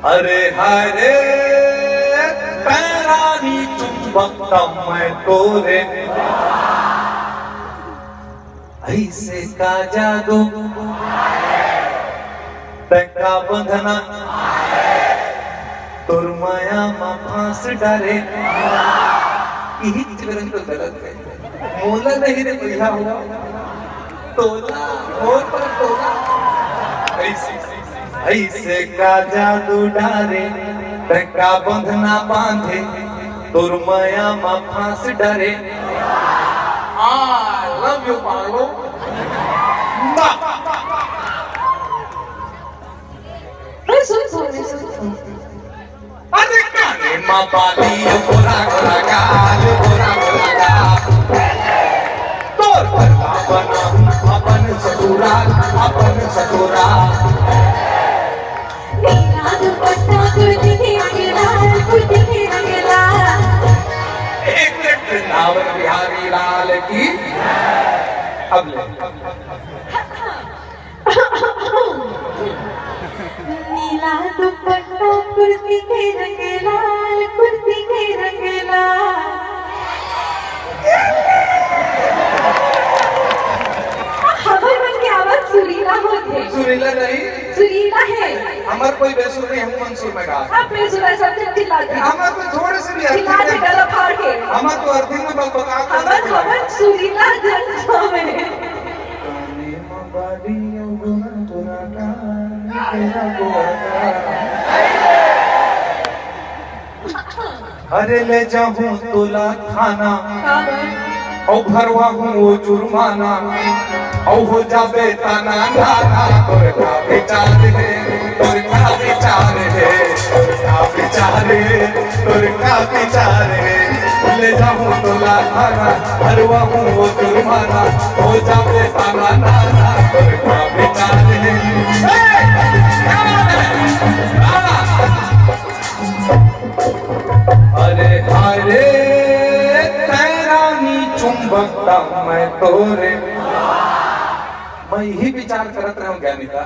अरे हरे पैरानी चुंबकता मैं तोरे ऐसे का जादू तका बंधना तुर माया मा फांस डारे यही चिवरन तो गलत है मोला नहीं रे बढ़िया हुआ तोला मोर पर तोला ऐसे का जादू डारे तका बंधना बांधे तुर माया मा फांस डारे I love you, Paolo. अरे काने माँ बाली गोरा गोरा गाल गोरा गोरा गाल तोर पर बना अपन ससुराल नीला दुपट्टा कुर्ती के रंगेला एक वृंदावन बिहारी लाल की अब ले नीला दुपट्टा कुर्ती के रंगेला हमर मन के आवाज सुरीला होते सुरीला नहीं सुरीला है हमार कोई बेसुर नहीं हम मंसूर में गा आप बेसुरा सब चिल्लाते हमार तो थोड़े से भी चिल्लाते गला फाड़ के हमार तो अर्थिंग में बकबका हमर सुरीला जनता में काने माँ बाली गोरा गोरा गाल तेरा गोरा अरे ले जाऊं तुला थाना औ भरवा हूँ वो जुर्माना औ हो जाबे ताना नाना तोर का विचार है तोर का विचार है ले जाऊं तुला थाना भरवा हूँ वो जुर्माना हो जाबे ताना नाना तोर का विचार है अरे हरे पैरानी चुंबकता मैं तोरे मैं ही विचार करत रहूं ज्ञानिका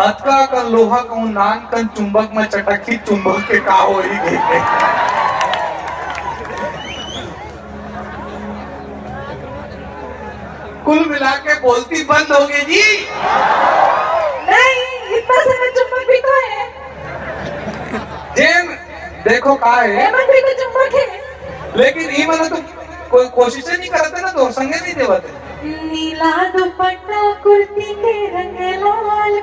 अतका का लोहा को नान कन चुंबक में चटकी चुंबक के का हो ही गई कुल मिला के बोलती बंद हो गई जी नहीं इतना सारा चुंबक भी तो है जेन देखो का है हेमंत भी तो चुंबक है लेकिन ई मन तो कोई कोशिश नहीं करते ना तो संगे नहीं देवते नीला दुपट्टा कुर्ती के रंग लाल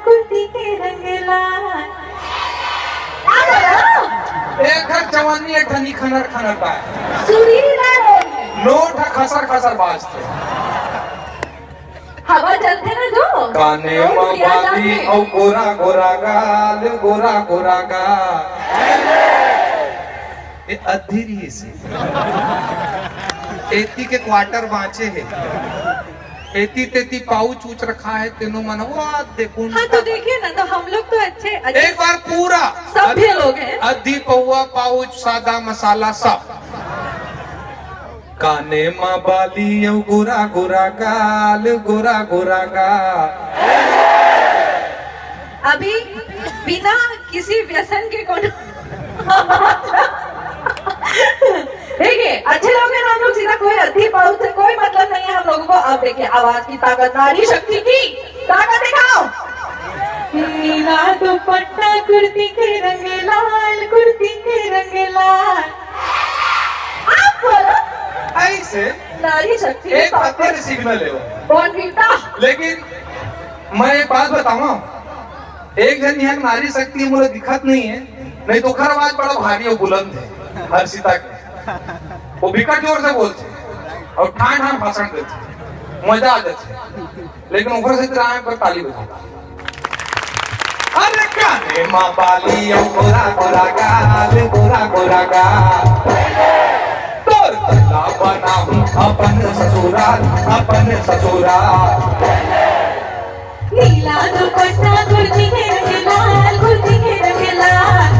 एक हर जवानी एक धनी खनर का है सुरीला है नोट खसर खसर बाजते हवा चलते ना जो काने माँ बाली औ गोरा गोरा गाल ये अधीरी से एती के क्वार्टर बाँचे है एती तेती पाउच ऊंच रखा है तेनो मन वाह देखो हाँ तो देखिए ना तो हम लोग तो अच्छे एक बार पूरा सभ्य लोग हैं अधी पौवा पाउच सादा मसाला सब काने माँ बाली औ गोरा गाल अभी बिना किसी व्यसन के कोनो देखिए अच्छे लोग हैं हम लोग सीधा कोई अधी पाउच से कोई मतलब नहीं है हम लोगों को। अब देखिए आवाज की ताकत नारी शक्ति की ताकत दिखाओ। नीला दुपट्टा कुर्ती के रंग लाल आप बोलो ऐसे नारी शक्ति एक हत्या सिग्नल है वो बॉर्नवीटा। लेकिन मैं एक बात बताऊं एक जन यहाँ नारी शक्ति मुझे दिखत नहीं है नहीं तो खर आवाज बड़ा भारी और बुलंद है हर्षिता के वो बिकट जोर से बोलते और ठान भाषण देते मजा आ जाते लेकिन ऊपर से तेरा पर ताली बजाता अरे काने माँ बाली गोरा गाल तोर तला बना हूँ अपन ससुराल नीला दुपट्टा कुर्ती के रंग लाल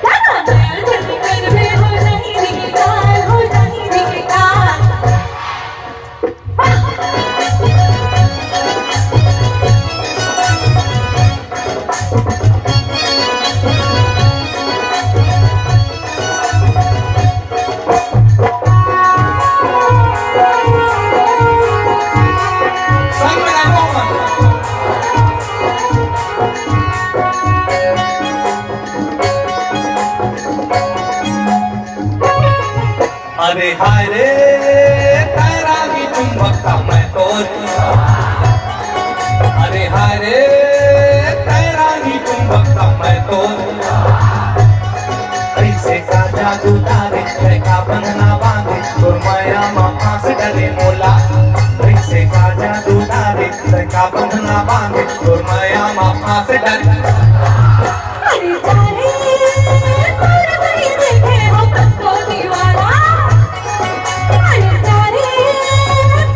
क्या मैं जल्दी कर में हो नहीं दिखता अरे हाय रे तेरा भी चुंबकता मैं तोर, अरे हाय रे तेरा भी चुंबकता मैं तोर, ऐसे का जादू तारे का बंधना बांधे और माया माँ से डरे मोला, ऐसे का जादू तारे का बंधना बांधे और माया माँ से डरे। अरे जाने तोर सही देखे हो सबको दीवाना, अरे जाने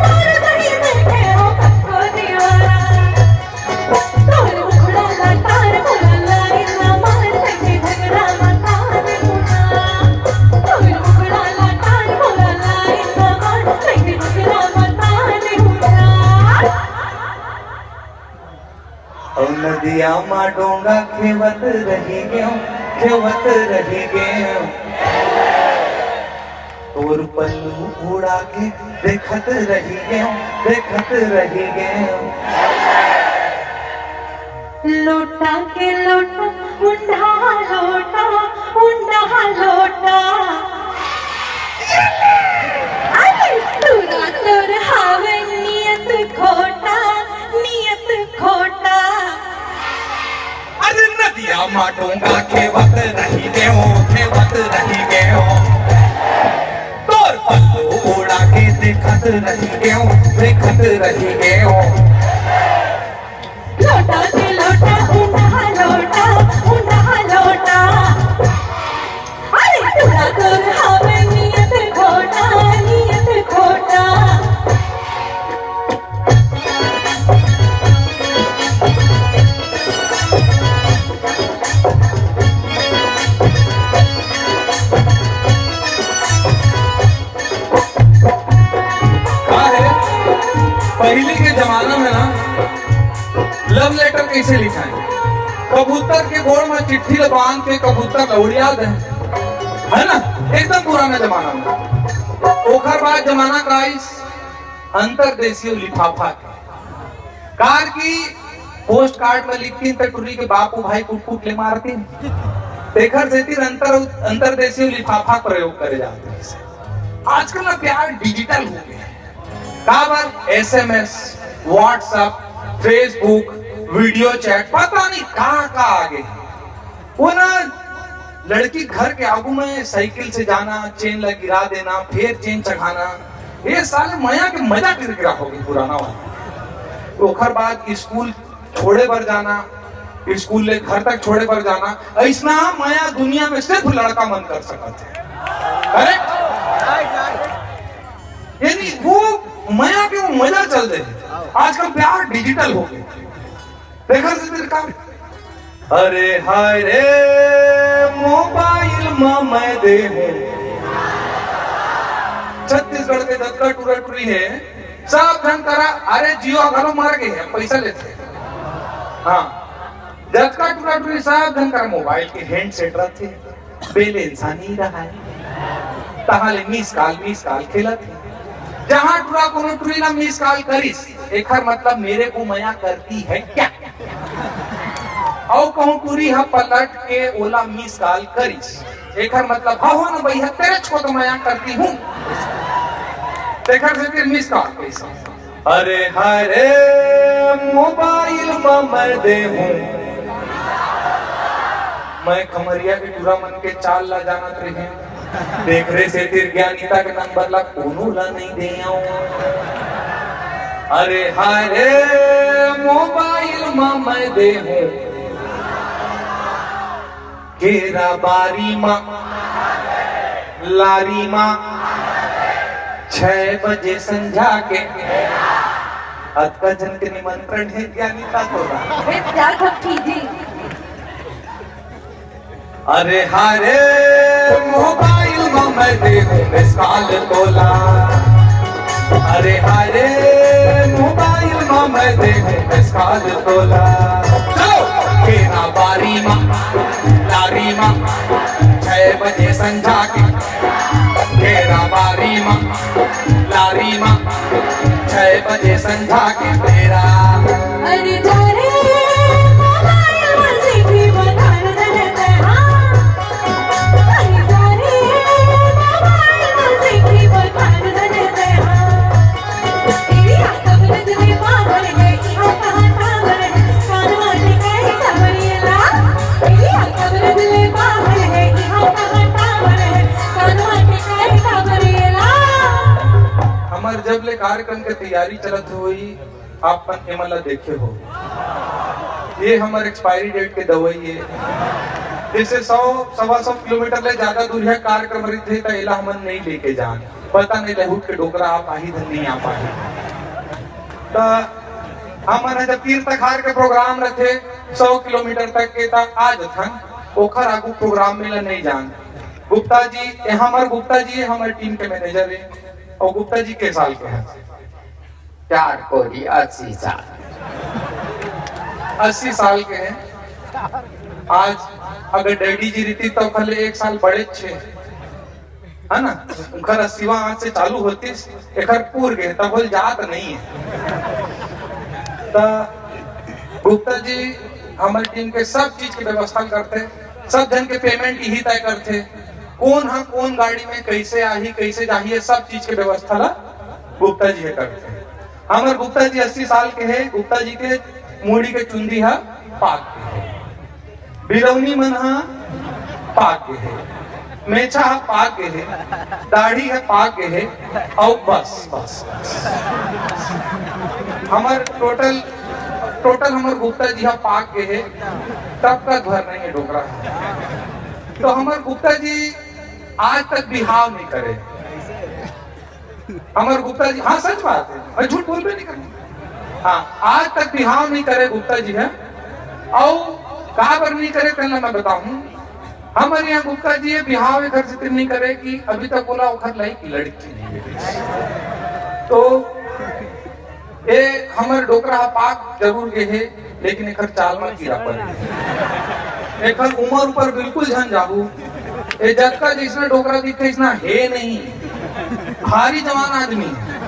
तोर सही देखे हो सबको दीवाना, तोर मुखड़ा लाटार बोला इतना मार सके झगड़ा मता देखना, तोर मुखड़ा लाटार बोला इतना मार सके झगड़ा मता देखना। और नदिया माँ डोंगा खेवत रही गयो, खेवत रही गयो, तोर पल्लू उड़ा के देखत रही गयो, देखत रही गयो। लोटा के लोटा उंडा लोटा, उंडा लोटा, अरे तुरा तुर हावे नियत खोटा, नियत खोटा। अरे नदिया माँ डोंगा खेवत रही गयो, खेवत रही गयो, तोर पल्लू उड़ा के देखत रही गयो, देखत रही गयो। लोटा के लोटा उंडा लोटा, उंडा लोटा, अरे तुरा तुर हावे नियत खोटा, नियत खोटा। पहले के जमाना में ना लव लेटर कैसे लिखा है, कबूतर के गोड़ में चिट्ठी बांध के कबूतर लौड़िया दे, है ना, एकदम पुराना जमाना में। ओखर बाद जमाना का इस अंतरदेशीय लिफाफा कार की पोस्ट कार्ड में लिखती तो टुरी के बापू भाई कुट कुट ले मारती, देखर से अंतरदेशीय लिफाफा प्रयोग करे जाते हैं। आजकल ना प्यार डिजिटल हो गया, काबर SMS, WhatsApp, Facebook, video chat, पता नहीं कहाँ आगे। वो ना लड़की घर के आगू में साइकिल से जाना, चेन लग गिरा देना, फिर चेन चढ़ाना, ये साले मया के मजा गिरा हो गई पुराना वाला। ओखर बाद स्कूल छोड़े पर जाना, स्कूल ले घर तक छोड़े पर जाना, ऐसा मया दुनिया में सिर्फ लड़का मन कर सकते हैं, करेक्ट? यानी वो मया के वो मजा चल रहे। आजकल प्यार डिजिटल हो गया, देखा से तेरे काम। अरे हाय रे मोबाइल में मैं दे हूं, छत्तीसगढ़ के दत्ता टूरा टूरी है, सब जन करा। अरे जियो घरों मार गए हैं, पैसा लेते। हाँ, दत्ता टूरा टूरी सब जन करा मोबाइल के हैंड सेट रखे, बेले इंसान ही रहा है, तहाले मिस काल खेला थे। जहां टुरा कोनो टुरी ना मिस कॉल करिस, एकर मतलब मेरे को मया करती है क्या? और कहूं टुरी हा पलट के ओला मिस कॉल करिस, एकर मतलब हो ना भैया तेरे को तो मया करती हूं, देखर से फिर मिस कॉल कैसा। अरे हाय रे मोबाइल में मैं दे हूं, मैं खमरिया के टुरा मन के चाल ला जानत रहे, देख रहे से तेर ज्ञानिता के नंबर ला कोनो ला नहीं दे आऊं। अरे हाय रे मोबाइल में मैं दे हूं, केरा बारी माँ लारी माँ 6 बजे संझा के अतका जन के निमंत्रण है ज्ञानिता को। क्या सब कीजिए। अरे हारे मोबाइल में मैं दे हूं मिसाल तोला, अरे हारे मोबाइल में मैं दे हूं मिसाल तोला। चलो केरा बारी माँ लारी माँ 6 बजे संझा के, केरा बारी माँ लारी माँ 6 बजे संझा के तेरा। अरे जा रे मोबाइल में सीखी बधान देते हाँ, अरे जा रे मोबाइल में सीखी तैयारी चलत हुई आप मन एमन ला देखे हो। ये हमारे एक्सपायरी डेट के दवाई है, जैसे 100-125 किलोमीटर ले ज्यादा दूर है कार्यक्रम रही थे तो एला हमन नहीं लेके जान, पता नहीं लहूट के डोकरा आप आही धन नहीं आ पाही। तो हमन जब तीर्थ खार के प्रोग्राम रखे 100 किलोमीटर तक के तक आज थन ओखर आगू प्रोग्राम में ला नहीं जान। गुप्ता जी हमारे गुप्ता जी हमारे टीम के मैनेजर है और गुप्ता जी के साल के हैं 4 कोड़ी 80 साल 80 साल के हैं। आज अगर डैडी जी रीति तो कल 1 साल बड़े छे है ना, उनकर 80वां आज से चालू होती एकर पूर गए तब बोल जात नहीं है। तो गुप्ता जी हमारी टीम के सब चीज की व्यवस्था करते, सब जन के पेमेंट यही तय करते, कौन गाड़ी में कैसे आही कैसे जाही सब चीज के व्यवस्था ला गुप्ता जी करते। हमारे गुप्ता जी 80 साल के है। गुप्ता जी के मूड़ी के चुंदी है पाक के है, बिरौनी मन हा पाक के है, मेछा हा पाक के है, दाढ़ी है पाक के है और बस हमारे टोटल हमारे गुप्ता जी हा पाक के है, तब का घर नहीं है डोकरा। तो हमारे गुप्ता जी आज तक बिहाव नहीं करे। हमारे गुप्ता जी, हाँ सच बात है, मैं झूठ बोल भी नहीं करता। हाँ आज तक बिहाव नहीं करे गुप्ता जी है। और कहा पर नहीं करे कहना मैं बताऊं, हमारे यहाँ गुप्ता जी ये बिहाव घर से नहीं करे कि अभी तक बोला उखर लाई की लड़की नहीं मिली। तो ये हमारे डोकरा पाक जरूर गए है, लेकिन एक चाल में कीड़ा पड़ गया। एक उम्र ऊपर बिल्कुल झन जाबू, ये जग का जिसने डोकरा दिखे इसना है नहीं, भारी जवान आदमी है।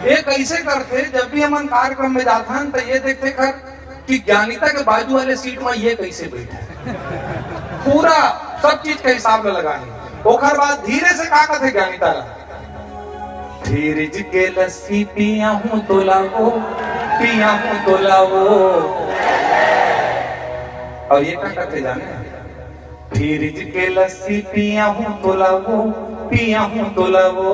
ये कैसे करते, जब भी हम कार्यक्रम में जाते हैं तो ये देखते कर कि ज्ञानिता के बाजू वाले सीट में ये कैसे बैठे, पूरा सब चीज का हिसाब लगाए। ओखर बाद धीरे से का कहते ज्ञानिता ला, धीरे के लस्सी पिया हूँ तोलावो, पिया हूँ तोलावो। और ये क्या करते जाने, धीरज के लस्सी पिया हूँ तोलावो, पिया हूँ तोलावो।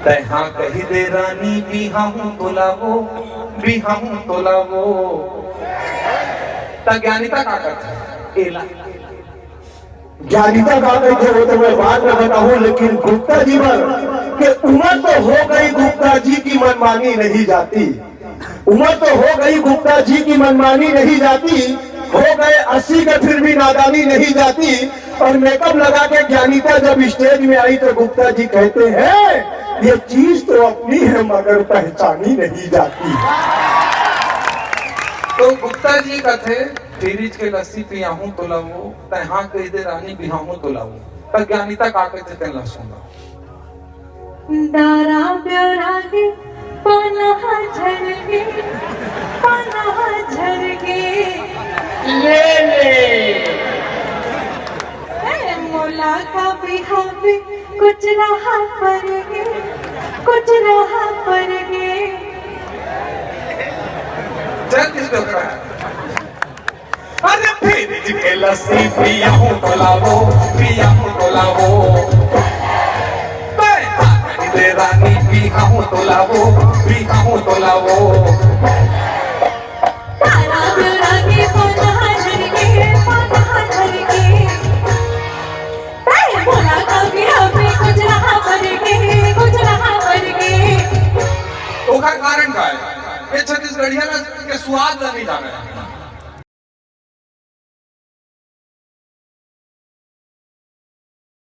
तहाँ कही दे रानी बिहा हूँ तोलावो, बिहा हूँ तोलावो। ज्ञानिता का करता एला ज्ञानिता का कहते हो तो मैं बाद में बताऊं, लेकिन गुप्ता जी के उम्र तो हो गई, गुप्ता जी की मनमानी नहीं जाती। उम्र तो हो गई, गुप्ता जी की मनमानी नहीं जाती। हो गए 80 का फिर भी नादानी नहीं जाती। और मेकअप लगा के ज्ञानिता जब स्टेज में आई तो गुप्ता जी कहते हैं ये चीज तो अपनी है मगर पहचानी नहीं जाती। तो गुप्ता जी का थे धीरज के लस्सी पिया हूँ तोलावो, तहाँ कही दे रानी बिहा हूँ तोलावो। पर ज्ञानिता का कहते थे ला सुना, दारा प्यारा के पनाह झरके, पनाह झरके मोला का बिहा पे कुछ रहा पर गे, कुछ रहा पर गे। चल किस डोकरा है, अरे धीरज के लस्सी पिया हूँ तोलावो, पिया हूँ तोलावो। दे रानी बिहा हूँ तोलावो, बिहा हूँ तोलावो। तारा प्यारा के पनाह झरके, पनाह झरके मोला का बिहा पे कुछ रहा पर गे, कुछ रहा पर गे। ओका कारण का है, ये छत्तीसगढ़िया के स्वाद ला नहीं जाने।